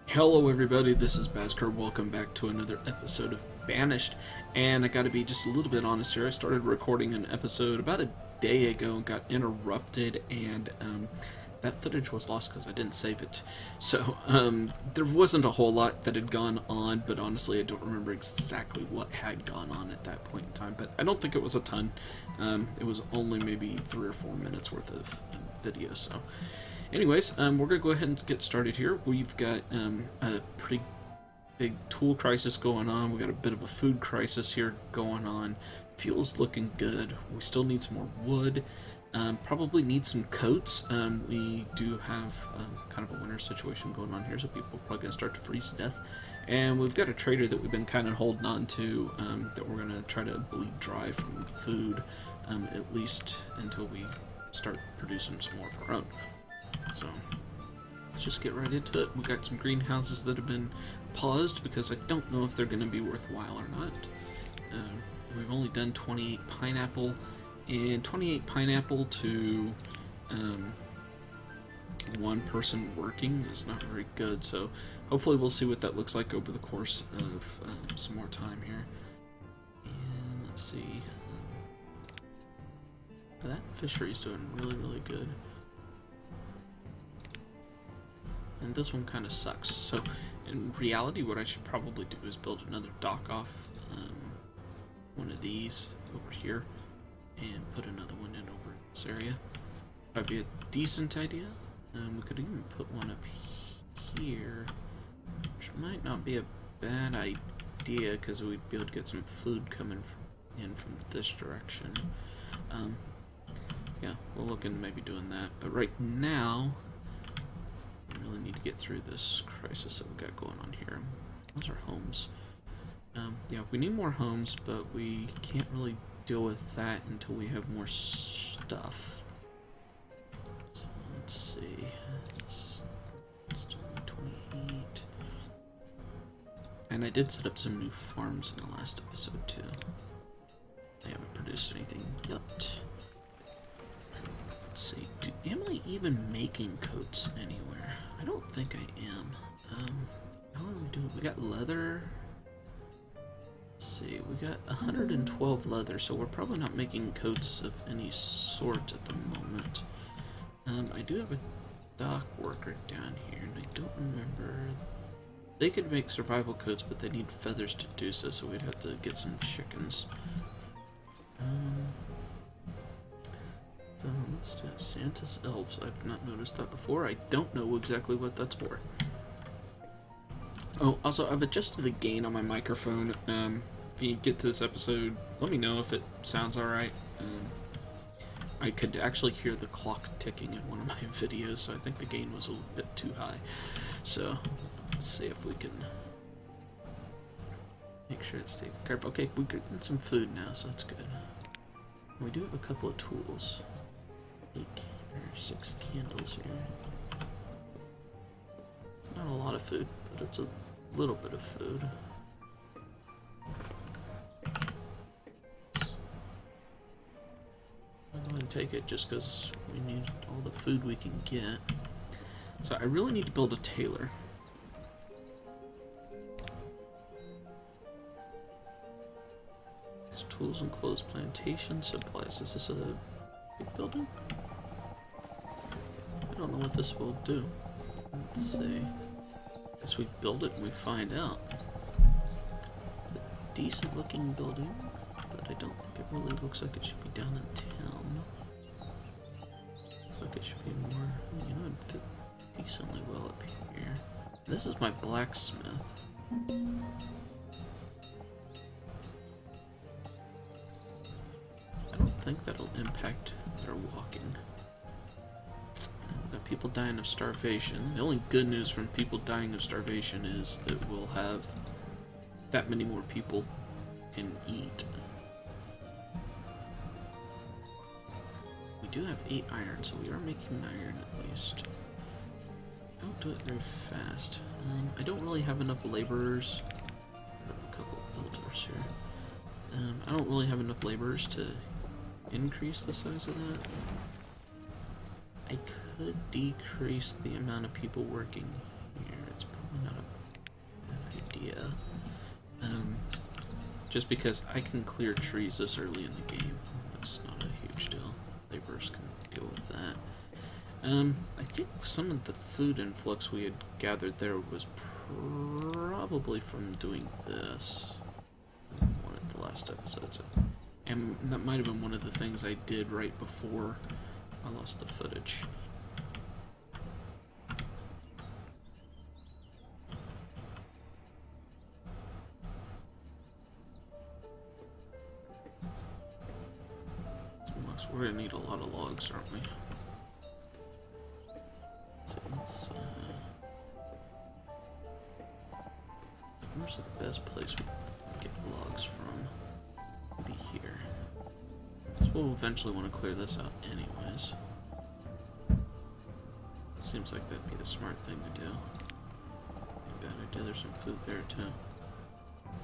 Hello everybody, this is Bazker. Welcome back to another episode of Banished. And I gotta be just a little bit honest here. I started recording an episode about a day ago and got interrupted, and that footage was lost because I didn't save it. So there wasn't a whole lot that had gone on, but honestly I don't remember exactly what had gone on at that point in time. But I don't think it was a ton. It was only maybe 3 or 4 minutes worth of video, so... Anyways, we're going to go ahead and get started here. We've got a pretty big tool crisis going on. We've got a bit of a food crisis here going on. Fuel's looking good. We still need some more wood. Probably need some coats. We do have kind of a winter situation going on here, so people are probably going to start to freeze to death. And we've got a trader that we've been kind of holding on to that we're going to try to bleed dry from food, at least until we start producing some more of our own. So, let's just get right into it. We got some greenhouses that have been paused because I don't know if they're going to be worthwhile or not. We've only done 28 pineapple, and 28 pineapple to one person working is not very good, so hopefully we'll see what that looks like over the course of some more time here. And let's see. That fishery's doing really good. And this one kind of sucks. So, in reality, what I should probably do is build another dock off one of these over here, and put another one in over in this area. That'd be a decent idea. We could even put one up here, which might not be a bad idea because we'd be able to get some food coming in from this direction. Yeah, we'll look into maybe doing that. But right now, really need to get through this crisis that we got going on here. Those are homes. Yeah, we need more homes, but we can't really deal with that until we have more stuff. So let's see. Let's do 28. And I did set up some new farms in the last episode too. They haven't produced anything yet. Let's see. Am I even making coats anywhere? I don't think I am. How are we doing? We got leather. Let's see. We got 112 leather, so we're probably not making coats of any sort at the moment. I do have a dock worker down here, and I don't remember. They could make survival coats, but they need feathers to do so, so we'd have to get some chickens. So let's do Santa's elves. I've not noticed that before. I don't know exactly what that's for. Oh, also, I've adjusted the gain on my microphone. If you get to this episode, let me know if it sounds alright. I could actually hear the clock ticking in one of my videos, so I think the gain was a little bit too high. So, let's see if we can make sure it's taken care of. Okay, we're getting some food now, so that's good. We do have a couple of tools. 6 candles here. It's not a lot of food, but it's a little bit of food. I'll go ahead and take it just because we need all the food we can get. So I really need to build a tailor. There's tools and clothes, plantation supplies. Is this a big building? I don't know what this will do. Let's see. Guess we build it and we find out. It's a decent looking building, but I don't think it really looks like it should be down in town. Looks like it should be more, you know, it'd fit decently well up here. This is my blacksmith. I don't think that'll impact their walking. Got people dying of starvation. The only good news from people dying of starvation is that we'll have that many more people can eat. We do have 8 iron, so we are making iron at least. Don't do it very fast. I don't really have enough laborers. I have a couple of builders here. I don't really have enough laborers to increase the size of that. I could decrease the amount of people working here. It's probably not a bad idea. Just because I can clear trees this early in the game. That's not a huge deal. Laborers can deal with that. I think some of the food influx we had gathered there was probably from doing this. One of the last episodes. And that might have been one of the things I did right before I lost the footage. We're gonna need a lot of logs, aren't we? Let's where's the best place we can get logs from? Maybe here. So we'll eventually want to clear this out anyways. Seems like that'd be the smart thing to do. Bad idea, there's some food there too.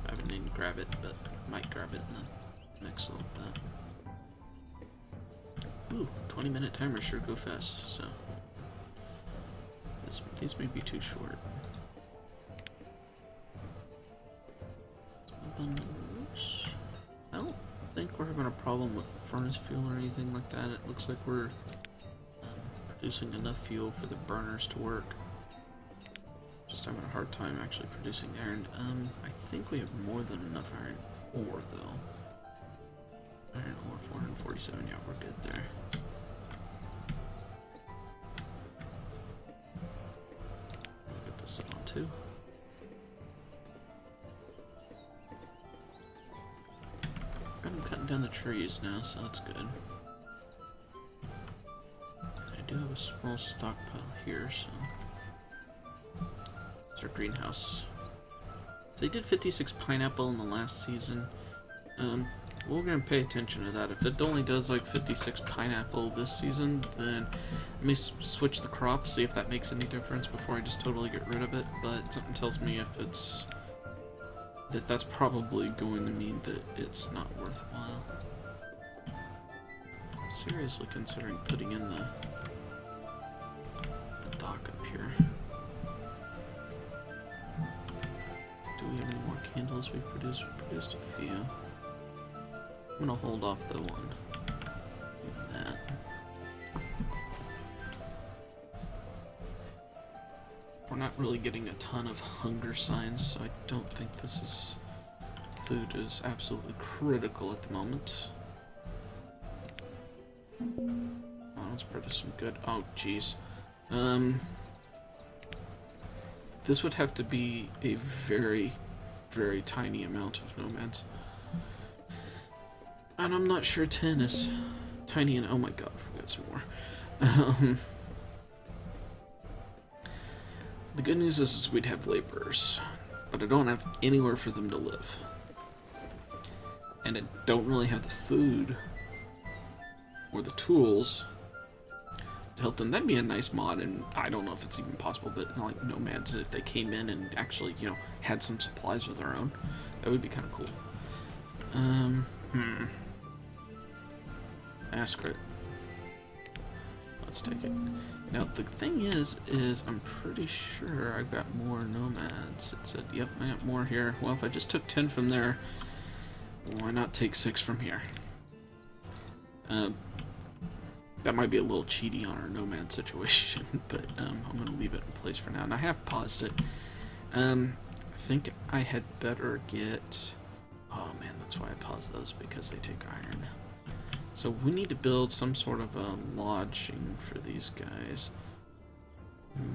I haven't even grabbed it, but might grab it in the next little bit. Ooh, 20-minute timer sure go fast, so these may be too short. I don't think we're having a problem with furnace fuel or anything like that. It looks like we're producing enough fuel for the burners to work. Just having a hard time actually producing iron. I think we have more than enough iron ore though. Iron ore 447, yeah, we're good there. I'll get this on too. I'm cutting down the trees now, so that's good. I do have a small stockpile here, so it's our greenhouse. So they did 56 pineapple in the last season. We're gonna pay attention to that. If it only does like 56 pineapple this season, then let me switch the crop, see if that makes any difference before I just totally get rid of it. But something tells me if it's that's probably going to mean that it's not worthwhile. I'm seriously considering putting in the dock up here. Do we have any more candles we've produced? We've produced a few. I'm gonna hold off the one. That. We're not really getting a ton of hunger signs, so I don't think food is absolutely critical at the moment. Oh, let's produce some good. Oh, jeez. This would have to be a very, very tiny amount of nomads. And I'm not sure 10 is tiny and oh my god, we got some more. The good news is we'd have laborers, but I don't have anywhere for them to live. And I don't really have the food or the tools to help them. That'd be a nice mod, and I don't know if it's even possible, but like nomads, if they came in and actually, you know, had some supplies of their own, that would be kind of cool. Ascrit. Let's take it. Now, the thing is I'm pretty sure I got more nomads. It said, yep, I got more here. Well, if I just took 10 from there, why not take 6 from here? That might be a little cheaty on our nomad situation, but I'm going to leave it in place for now. And I have paused it. I think I had better get... Oh man, that's why I paused those, because they take iron. So we need to build some sort of a lodging for these guys.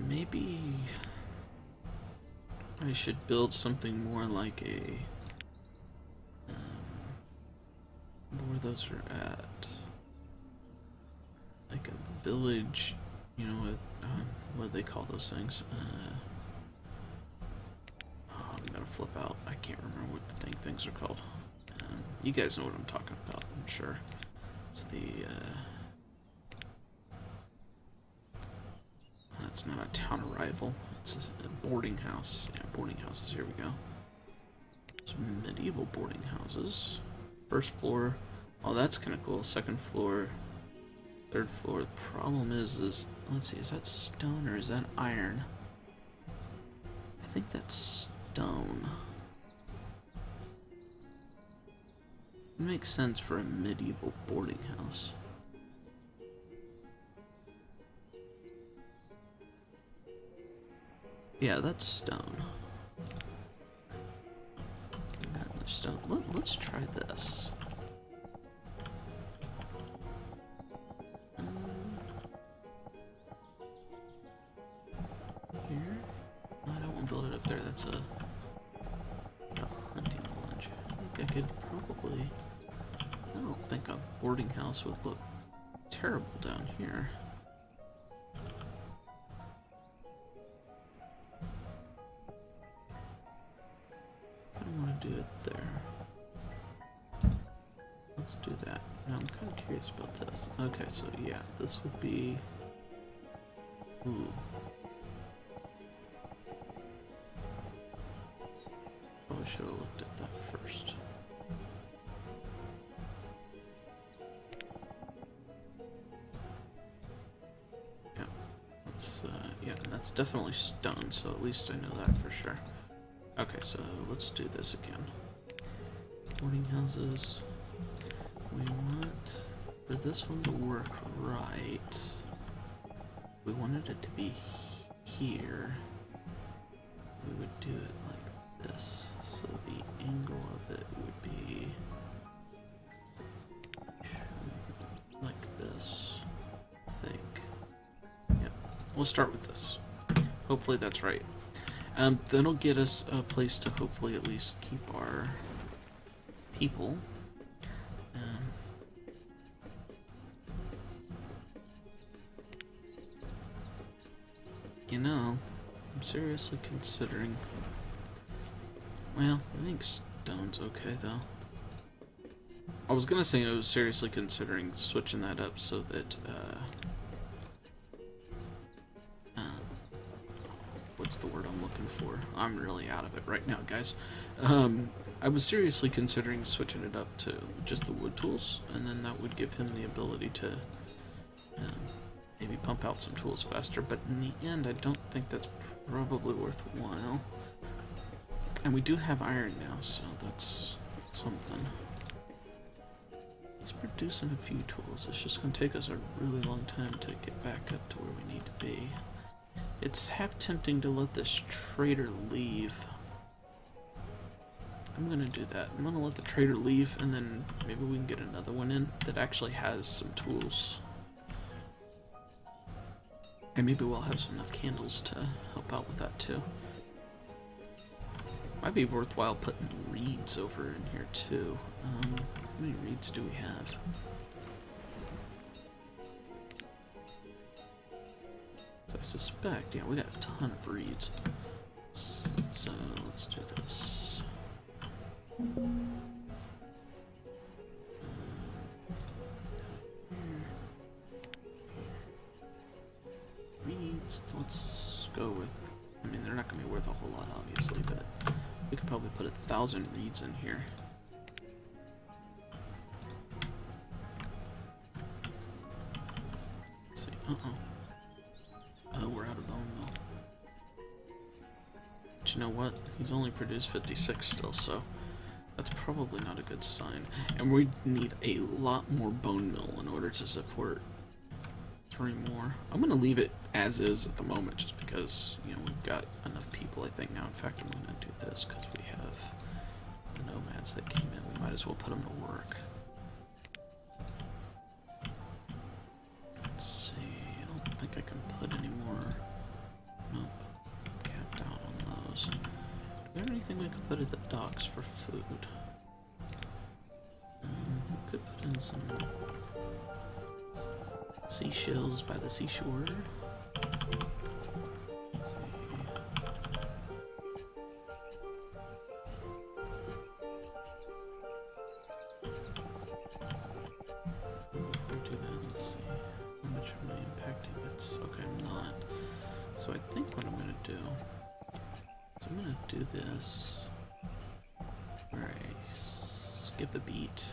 Maybe I should build something more like a... where those are at. Like a village, you know, what do they call those things? Oh, I'm gonna flip out. I can't remember what the things are called. You guys know what I'm talking about, I'm sure. It's the, that's not a town arrival. It's a boarding house. Yeah, boarding houses. Here we go. Some medieval boarding houses. First floor. Oh, that's kind of cool. Second floor. Third floor. The problem is, let's see, is that stone or is that iron? I think that's stone. It makes sense for a medieval boarding house. Yeah, that's stone. Got enough stone. Let's try this. Here? No, I don't want to build it up there. That's a hunting lodge. I think I could probably... I don't think a boarding house would look terrible down here. I don't want to do it there. Let's do that. Now I'm kind of curious about this. Okay, so yeah, this would be... Ooh. Probably should have looked at that first. Yeah, that's definitely stone, so at least I know that for sure. Okay, so let's do this again. Boarding houses. We want for this one to work right. We wanted it to be here. We would do it like this. So the angle of it would be like this, I think. Yep. We'll start with this. Hopefully that's right. That'll get us a place to hopefully at least keep our people. You know, I'm seriously considering... Well, I think stone's okay, though. I was gonna say I was seriously considering switching that up so that, what's the word I'm looking for? I'm really out of it right now, guys. I was seriously considering switching it up to just the wood tools, and then that would give him the ability to maybe pump out some tools faster, but in the end, I don't think that's probably worthwhile. And we do have iron now, so that's something. He's producing a few tools. It's just going to take us a really long time to get back up to where we need to be. It's half tempting to let this trader leave. I'm going to do that. I'm going to let the trader leave, and then maybe we can get another one in that actually has some tools. And maybe we'll have enough candles to help out with that too. Might be worthwhile putting reeds over in here too. How many reeds do we have? So I suspect, yeah, we got a ton of reeds. So let's do this. Reeds, let's go with, I mean, they're not going to be worth a whole lot, obviously, but we could probably put 1,000 reeds in here. Let's see, oh, we're out of bone meal. But you know what? He's only produced 56 still, so that's probably not a good sign. And we need a lot more bone meal in order to support 3 more. I'm going to leave it as is at the moment just because, you know, we've got enough people, I think, now. In fact, I'm going to do this because we have the nomads that came in. We might as well put them to work. Let's see. I don't think I can put any more. Nope. Capped out on those. Do we have anything we could put at the docks for food? We could put in some seashells by the seashore. So I think what I'm going to do is I'm going to do this. Alright, skip a beat.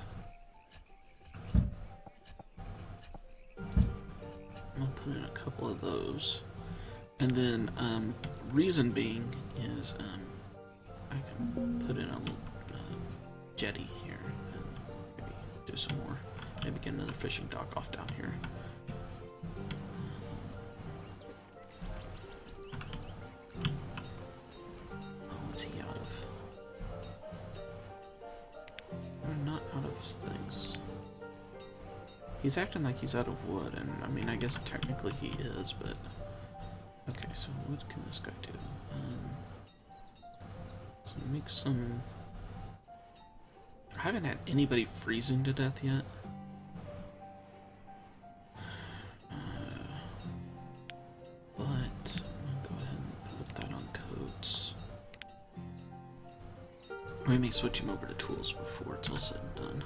I'm going to put in a couple of those. And then, reason being is, I can put in a little jetty here and maybe do some more. Maybe get another fishing dock off down here. Oh, what's he out of? We're not out of things. He's acting like he's out of wood, and I mean, I guess technically he is, but... Okay, so what can this guy do? So make some... I haven't had anybody freezing to death yet. But I'm gonna go ahead and put that on coats. We may switch him over to tools before it's all said and done.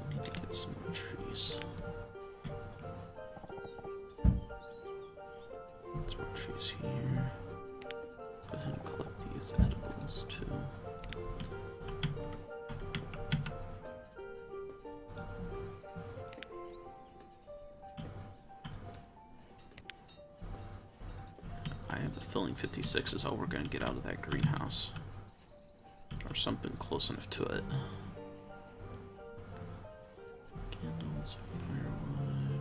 We need to get some more trees. Some more trees here. Go ahead and collect these edibles too. I have a feeling 56 is all we're going to get out of that greenhouse. Or something close enough to it. Candles, firewood.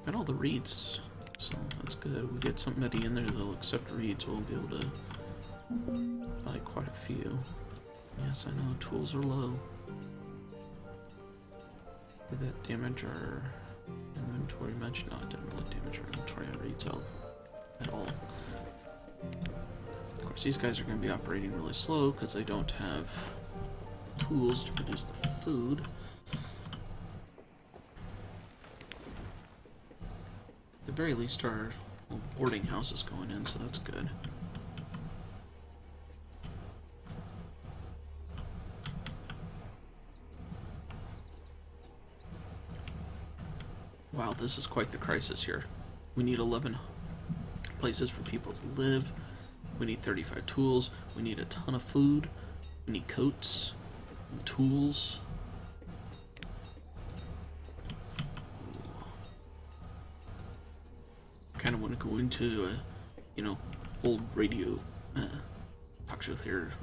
Got all the reeds, so that's good. We get somebody in there that'll accept reeds, we'll be able to buy quite a few. Yes, I know, tools are low. Did that damage our inventory much? No, it didn't really damage our inventory on reeds at all. Of course, these guys are going to be operating really slow because they don't have tools to produce the food. At the very least, our little boarding house is going in, so that's good. Wow, this is quite the crisis here. We need 11 places for people to live. We need 35 tools. We need a ton of food. We need coats and tools. Kind of want to go into a, old radio talk show here.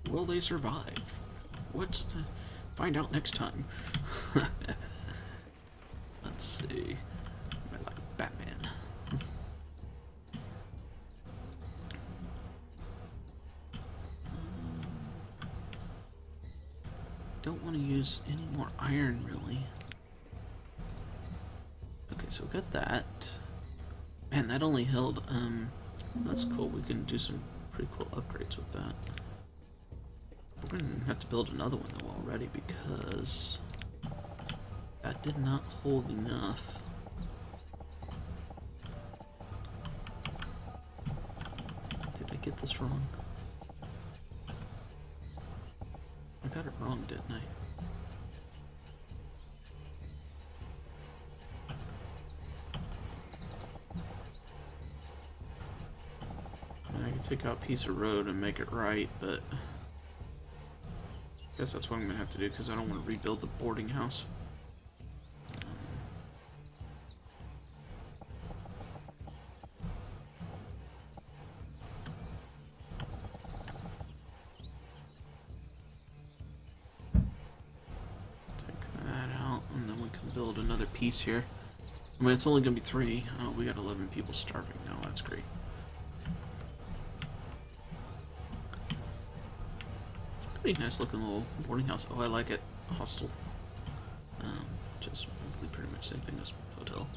Will they survive? What's the... Find out next time. Let's see. I like Batman. Don't want to use any more iron, really. Okay, so we got that. Man, that only held, that's cool. We can do some pretty cool upgrades with that. We're gonna have to build another one though already because that did not hold enough. Did I get this wrong? I got it wrong, didn't I? I can take out a piece of road and make it right, but I guess that's what I'm gonna have to do because I don't want to rebuild the boarding house. Piece here. I mean, it's only gonna be 3. Oh, we got 11 people starving now. That's great. Pretty nice looking little boarding house. Oh, I like it. Hostel. Just pretty much same thing as hotel.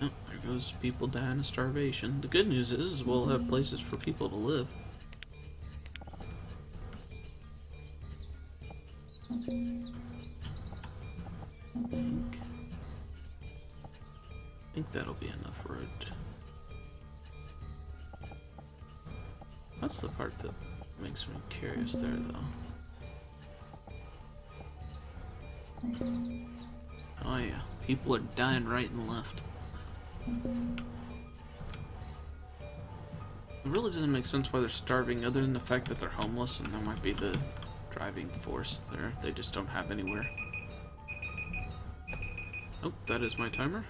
Oh, there goes people dying of starvation. The good news is we'll have places for people to live. I think that'll be enough road. That's the part that makes me curious there, though. Oh yeah, people are dying right and left. It really doesn't make sense why they're starving other than the fact that they're homeless, and that might be the driving force there. They just don't have anywhere. Oh, that is my timer.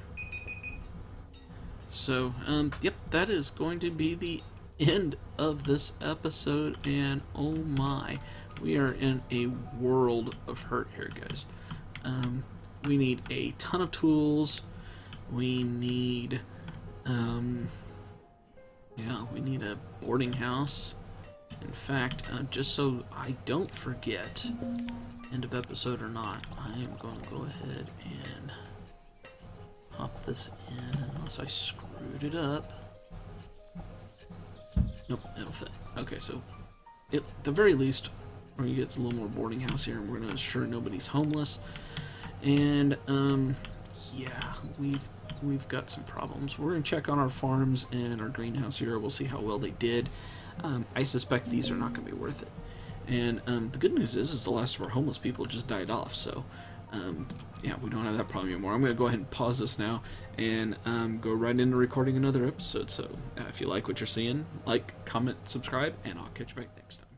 So, yep, that is going to be the end of this episode, and oh my, we are in a world of hurt here, guys. We need a ton of tools. We need, yeah, we need a boarding house. In fact, just so I don't forget, end of episode or not, I am going to go ahead and pop this in, unless I screwed it up. Nope, it'll fit. Okay, so at the very least, we're going to get a little more boarding house here, and we're going to ensure nobody's homeless. And, yeah, we've got some problems. We're going to check on our farms and our greenhouse here. We'll see how well they did. I suspect these are not going to be worth it. And the good news is the last of our homeless people just died off, so yeah, we don't have that problem anymore. I'm going to go ahead and pause this now and go right into recording another episode. So if you like what you're seeing, like, comment, subscribe, and I'll catch you back next time.